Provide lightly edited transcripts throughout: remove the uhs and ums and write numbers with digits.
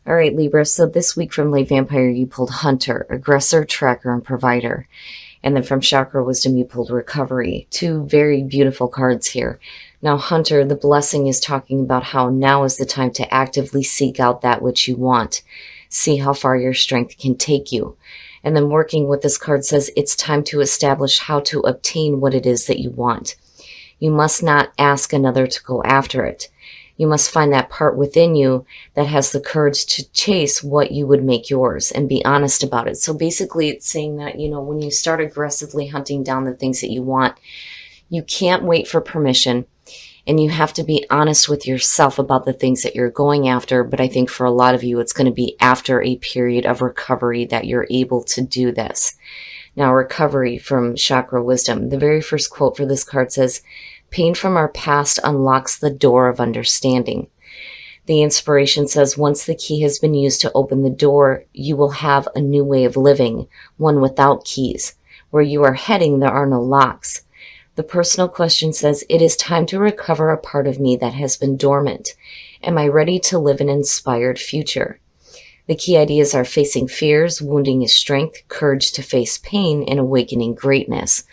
All right, Libra. So this week from Late Vampire, you pulled Hunter, Aggressor, Tracker, and Provider. And then from Chakra Wisdom, you pulled Recovery. Two very beautiful cards here. Now, Hunter, the blessing is talking about how now is the time to actively seek out that which you want. See how far your strength can take you. And then working with this card says it's time to establish how to obtain what it is that you want. You must not ask another to go after it. You must find that part within you that has the courage to chase what you would make yours and be honest about it. So basically it's saying that, when you start aggressively hunting down the things that you want, you can't wait for permission, and you have to be honest with yourself about the things that you're going after. But I think for a lot of you, it's going to be after a period of recovery that you're able to do this. Now, recovery from Chakra Wisdom. The very first quote for this card says, pain from our past unlocks the door of understanding. The inspiration says, once the key has been used to open the door, you will have a new way of living, one without keys. Where you are heading, there are no locks. The personal question says, it is time to recover a part of me that has been dormant. Am I ready to live an inspired future? The key ideas are facing fears, wounding is strength, courage to face pain, and awakening greatness.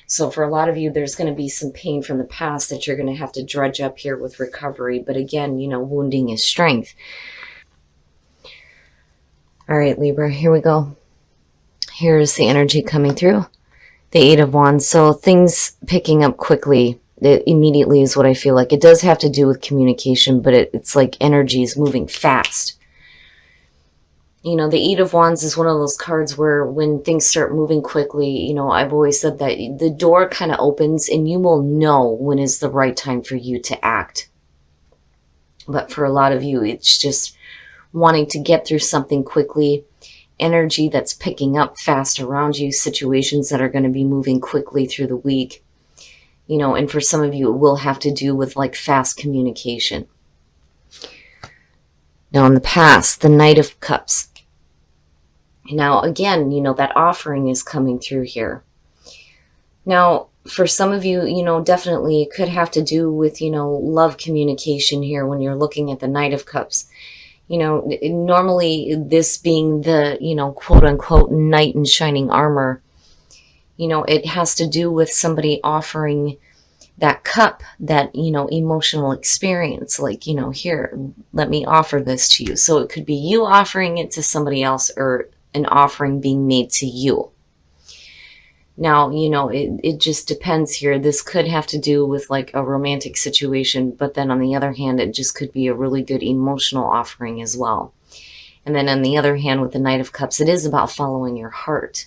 So for a lot of you, there's going to be some pain from the past that you're going to have to dredge up here with recovery. But again, wounding is strength. All right, Libra, here we go. Here's the energy coming through. The Eight of Wands. So things picking up quickly. It immediately is what I feel like. It does have to do with communication, but it's like energy is moving fast. The Eight of Wands is one of those cards where when things start moving quickly, I've always said that the door kind of opens and you will know when is the right time for you to act. But for a lot of you, it's just wanting to get through something quickly, energy that's picking up fast around you, situations that are going to be moving quickly through the week. And for some of you, it will have to do with like fast communication. Now in the past, the Knight of Cups. Now, again, that offering is coming through here. Now, for some of you, definitely it could have to do with, love communication here when you're looking at the Knight of Cups. Normally this being the, quote unquote, knight in shining armor, it has to do with somebody offering that cup, that, emotional experience, like, here, let me offer this to you. So it could be you offering it to somebody else or an offering being made to you. Now, it just depends here. This could have to do with like a romantic situation, but then on the other hand, it just could be a really good emotional offering as well. And then on the other hand, with the Knight of Cups, it is about following your heart.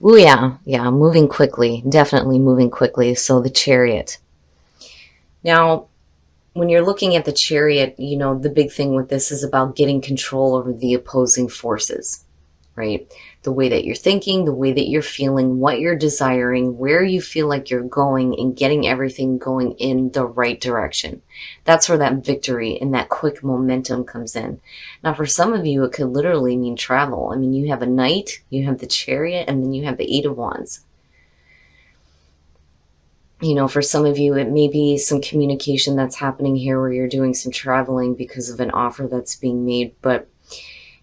Ooh, yeah, moving quickly, definitely moving quickly. So the Chariot. Now, when you're looking at the Chariot, the big thing with this is about getting control over the opposing forces, right? The way that you're thinking, the way that you're feeling, what you're desiring, where you feel like you're going, and getting everything going in the right direction. That's where that victory and that quick momentum comes in. Now, for some of you, it could literally mean travel. I mean, you have a Knight, you have the Chariot, and then you have the Eight of Wands. For some of you, it may be some communication that's happening here where you're doing some traveling because of an offer that's being made. But,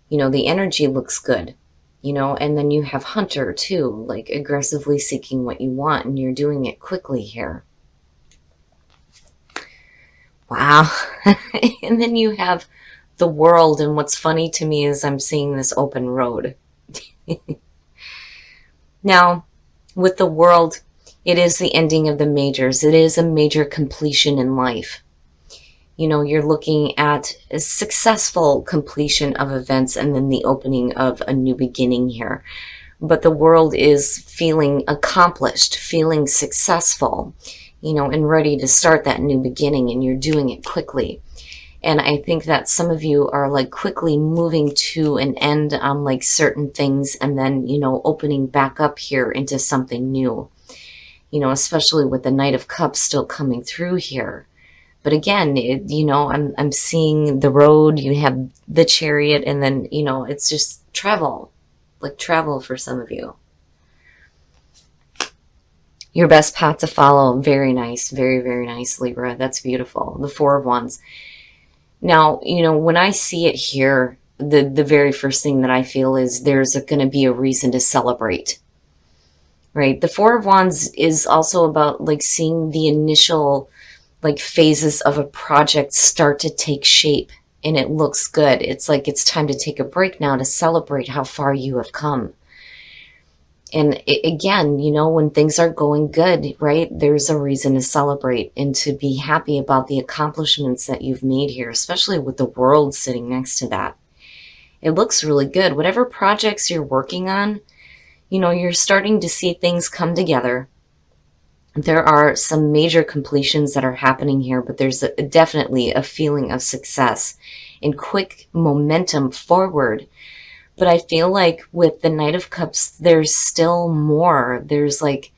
the energy looks good, and then you have Hunter too, like aggressively seeking what you want, and you're doing it quickly here. Wow. And then you have the World. And what's funny to me is I'm seeing this open road. Now, with the World, it is the ending of the majors. It is a major completion in life. You're looking at a successful completion of events and then the opening of a new beginning here. But the World is feeling accomplished, feeling successful, and ready to start that new beginning, and you're doing it quickly. And I think that some of you are like quickly moving to an end on like certain things and then, opening back up here into something new. Especially with the Knight of Cups still coming through here. But again, I'm seeing the road, you have the Chariot, and then, it's just travel, like travel for some of you. Your best path to follow. Very nice. Very, very nice, Libra. That's beautiful. The Four of Wands. Now, when I see it here, the very first thing that I feel is there's going to be a reason to celebrate, right? The Four of Wands is also about like seeing the initial like phases of a project start to take shape, and it looks good. It's like it's time to take a break now to celebrate how far you have come. And again, when things are going good, right, there's a reason to celebrate and to be happy about the accomplishments that you've made here, especially with the world sitting next to that. It looks really good. Whatever projects you're working on, you're starting to see things come together. There are some major completions that are happening here, but there's definitely a feeling of success and quick momentum forward. But I feel like with the Knight of Cups, there's still more. There's like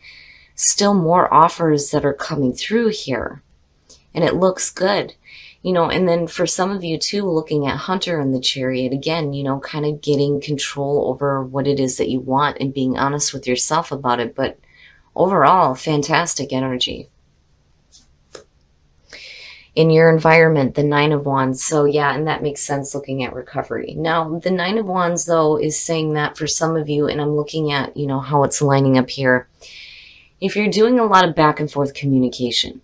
still more offers that are coming through here. And it looks good. And then for some of you too, looking at Hunter in the Chariot, again, kind of getting control over what it is that you want and being honest with yourself about it. But overall, fantastic energy. In your environment, the Nine of Wands. So yeah, and that makes sense looking at recovery. Now, the Nine of Wands, though, is saying that for some of you, and I'm looking at, how it's lining up here. If you're doing a lot of back and forth communication,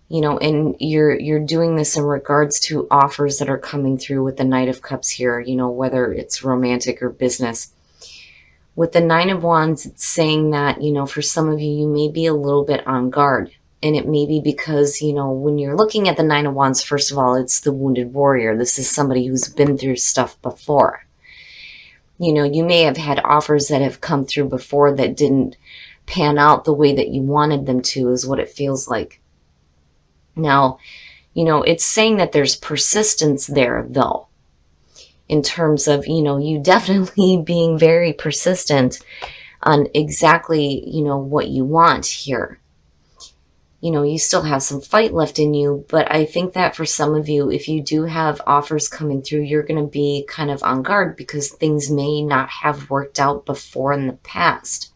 and you're doing this in regards to offers that are coming through with the Knight of Cups here, whether it's romantic or business. With the Nine of Wands, it's saying that, for some of you, you may be a little bit on guard. And it may be because, when you're looking at the Nine of Wands, first of all, it's the wounded warrior. This is somebody who's been through stuff before. You may have had offers that have come through before that didn't pan out the way that you wanted them to, is what it feels like. Now, it's saying that there's persistence there, though, in terms of, you definitely being very persistent on exactly, what you want here. You still have some fight left in you, but I think that for some of you, if you do have offers coming through, you're going to be kind of on guard because things may not have worked out before in the past.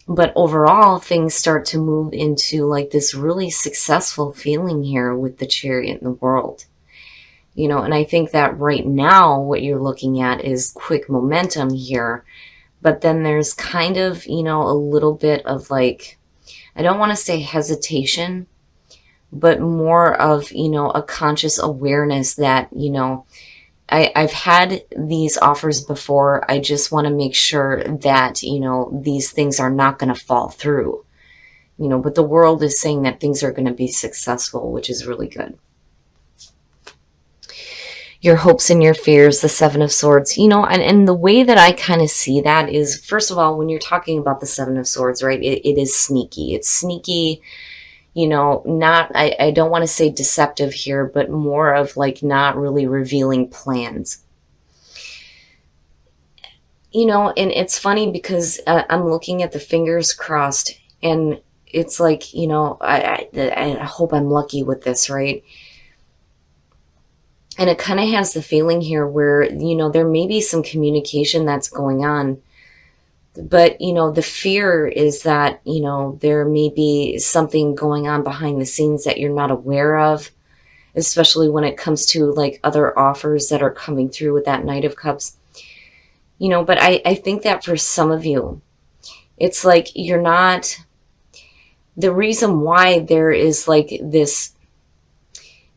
But overall, things start to move into like this really successful feeling here with the Chariot in the world. And I think that right now what you're looking at is quick momentum here, but then there's kind of, a little bit of like, I don't want to say hesitation, but more of, a conscious awareness that, I've had these offers before. I just want to make sure that, these things are not going to fall through, but the world is saying that things are going to be successful, which is really good. Your hopes and your fears, the Seven of Swords, and the way that I kind of see that is, first of all, when you're talking about the Seven of Swords, right, it is sneaky. It's sneaky, not, I don't want to say deceptive here, but more of like not really revealing plans. And it's funny because I'm looking at the fingers crossed, and it's like, I hope I'm lucky with this, right? And it kind of has the feeling here where, there may be some communication that's going on. But, the fear is that, there may be something going on behind the scenes that you're not aware of, especially when it comes to like other offers that are coming through with that Knight of Cups. But I think that for some of you, it's like you're not, the reason why there is like this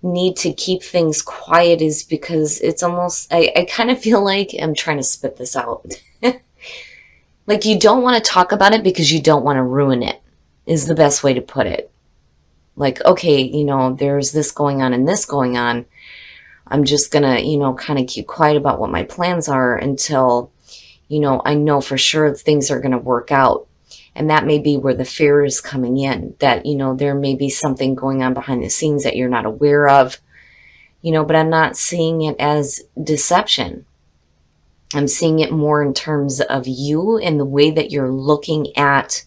need to keep things quiet is because it's almost, I kind of feel like, I'm trying to spit this out. Like you don't want to talk about it because you don't want to ruin it, is the best way to put it. Like, okay, there's this going on and this going on. I'm just going to, kind of keep quiet about what my plans are until, I know for sure things are going to work out. And that may be where the fear is coming in, that, there may be something going on behind the scenes that you're not aware of, but I'm not seeing it as deception. I'm seeing it more in terms of you and the way that you're looking at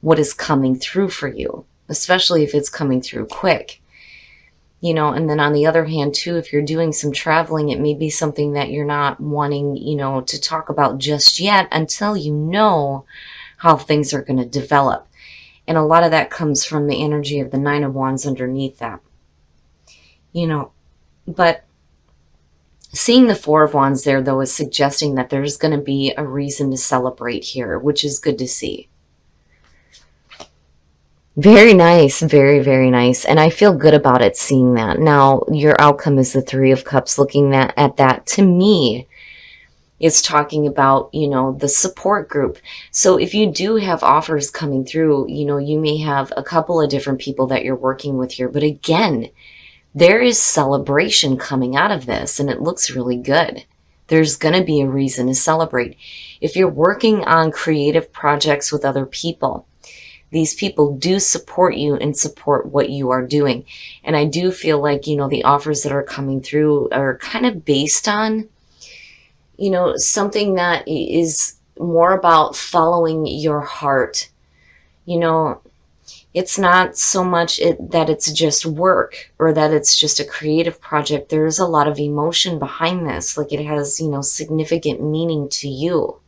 what is coming through for you, especially if it's coming through quick. And then on the other hand, too, if you're doing some traveling, it may be something that you're not wanting, to talk about just yet until you know how things are going to develop. And a lot of that comes from the energy of the Nine of Wands underneath that. But seeing the Four of Wands there, though, is suggesting that there's going to be a reason to celebrate here, which is good to see. Very nice. Very, very nice. And I feel good about it seeing that. Now, your outcome is the Three of Cups. Looking at that, to me, is talking about, you know, the support group. So if you do have offers coming through, you know, you may have a couple of different people that you're working with here. But again, there is celebration coming out of this, and it looks really good. There's going to be a reason to celebrate. If you're working on creative projects with other people, these people do support you and support what you are doing. And I do feel like, you know, the offers that are coming through are kind of based on, you know, something that is more about following your heart. You know, it's not so much that it's just work or that it's just a creative project. There's a lot of emotion behind this. Like it has, you know, significant meaning to you.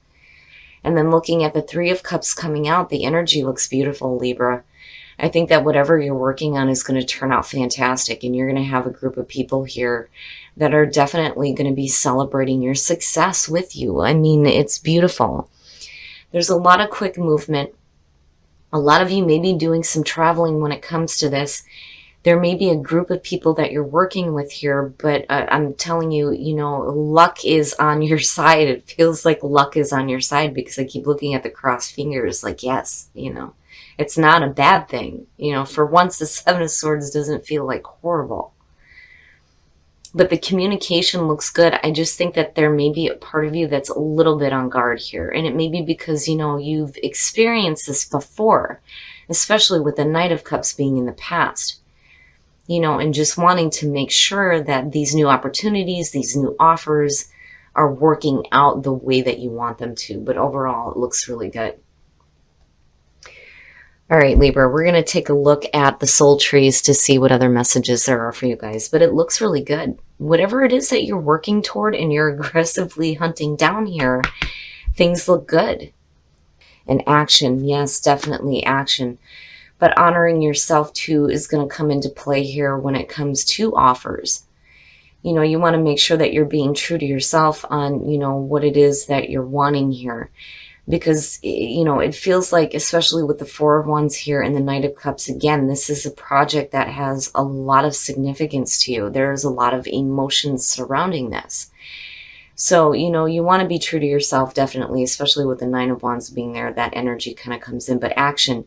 And then looking at the Three of Cups coming out, the energy looks beautiful, Libra. I think that whatever you're working on is going to turn out fantastic. And you're going to have a group of people here that are definitely going to be celebrating your success with you. I mean, it's beautiful. There's a lot of quick movement. A lot of you may be doing some traveling when it comes to this. There may be a group of people that you're working with here, but I'm telling you, you know, luck is on your side. It feels like luck is on your side because I keep looking at the crossed fingers like, yes, you know, it's not a bad thing. You know, for once, the Seven of Swords doesn't feel like horrible. But the communication looks good. I just think that there may be a part of you that's a little bit on guard here. And it may be because, you know, you've experienced this before, especially with the Knight of Cups being in the past. You know, and just wanting to make sure that these new opportunities, these new offers are working out the way that you want them to. But overall, it looks really good. All right, Libra, we're going to take a look at the soul trees to see what other messages there are for you guys. But it looks really good. Whatever it is that you're working toward and you're aggressively hunting down here, things look good. And action, yes, definitely action. But honoring yourself too is going to come into play here when it comes to offers. You know, you want to make sure that you're being true to yourself on, you know, what it is that you're wanting here. Because, you know, it feels like, especially with the Four of Wands here and the Knight of Cups, again, this is a project that has a lot of significance to you. There's a lot of emotions surrounding this. So, you know, you want to be true to yourself, definitely, especially with the Nine of Wands being there. That energy kind of comes in. But action.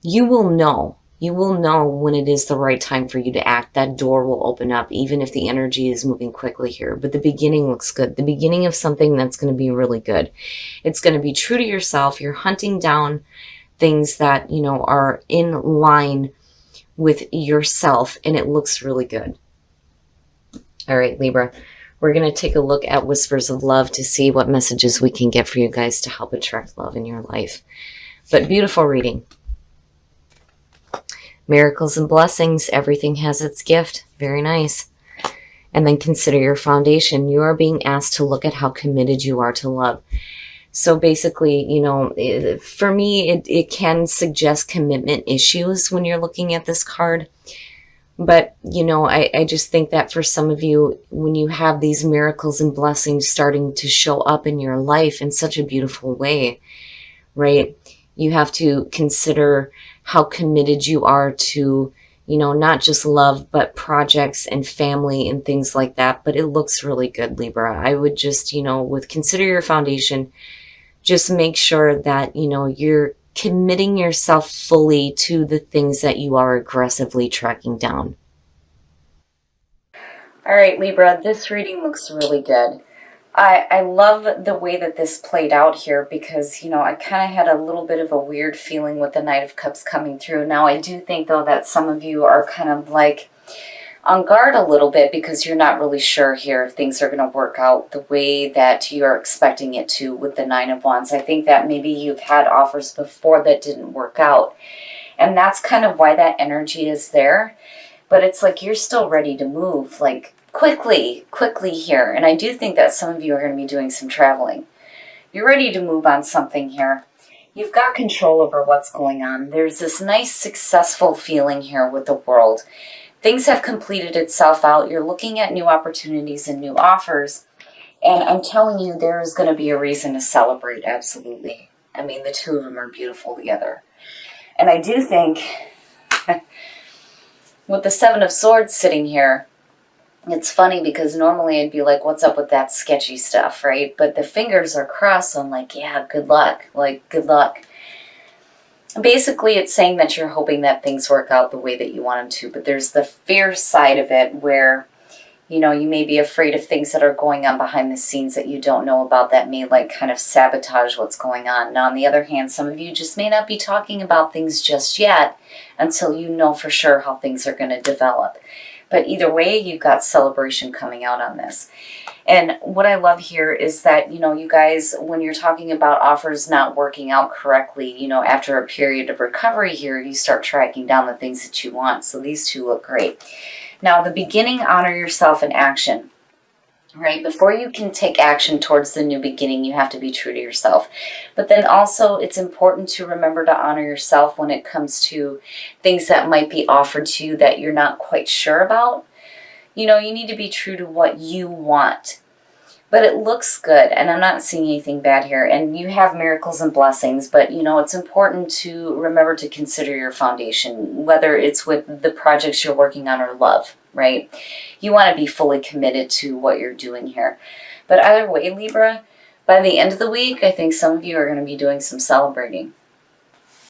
You will know when it is the right time for you to act. That door will open up, even if the energy is moving quickly here. But the beginning looks good. The beginning of something that's going to be really good. It's going to be true to yourself. You're hunting down things that, you know, are in line with yourself, and it looks really good. All right, Libra, we're going to take a look at Whispers of Love to see what messages we can get for you guys to help attract love in your life. But beautiful reading. Miracles and blessings. Everything has its gift. Very nice. And then consider your foundation. You are being asked to look at how committed you are to love. So basically, you know, for me, it can suggest commitment issues when you're looking at this card. But, you know, I just think that for some of you, when you have these miracles and blessings starting to show up in your life in such a beautiful way, right? You have to consider how committed you are to, you know, not just love, but projects and family and things like that. But it looks really good, Libra. I would just, you know, with consider your foundation, just make sure that, you know, you're committing yourself fully to the things that you are aggressively tracking down. All right, Libra, this reading looks really good. I love the way that this played out here because, you know, I kind of had a little bit of a weird feeling with the Knight of Cups coming through. Now, I do think, though, that some of you are kind of like on guard a little bit because you're not really sure here if things are going to work out the way that you're expecting it to with the Nine of Wands. I think that maybe you've had offers before that didn't work out. And that's kind of why that energy is there. But it's like you're still ready to move, like, quickly here. And I do think that some of you are going to be doing some traveling. You're ready to move on something here. You've got control over what's going on. There's this nice, successful feeling here with the world. things have completed itself out. You're looking at new opportunities and new offers. And I'm telling you, there is going to be a reason to celebrate, absolutely. I mean, the two of them are beautiful together. And I do think, with the Seven of Swords sitting here, it's funny because normally I'd be like, what's up with that sketchy stuff, right? But the fingers are crossed, so I'm like, yeah, good luck. Like, good luck. Basically, it's saying that you're hoping that things work out the way that you want them to, but there's the fear side of it where, you know, you may be afraid of things that are going on behind the scenes that you don't know about that may like kind of sabotage what's going on. Now, on the other hand, some of you just may not be talking about things just yet until you know for sure how things are going to develop. But either way, you've got celebration coming out on this. And what I love here is that, you know, you guys, when you're talking about offers not working out correctly, you know, after a period of recovery here, you start tracking down the things that you want. So these two look great. Now, the beginning, honor yourself in action, right? Before you can take action towards the new beginning, you have to be true to yourself. But then also, it's important to remember to honor yourself when it comes to things that might be offered to you that you're not quite sure about. You know, you need to be true to what you want. But it looks good, and I'm not seeing anything bad here. And you have miracles and blessings, but, you know, it's important to remember to consider your foundation, whether it's with the projects you're working on or love, right? You want to be fully committed to what you're doing here. But either way, Libra, by the end of the week, I think some of you are going to be doing some celebrating.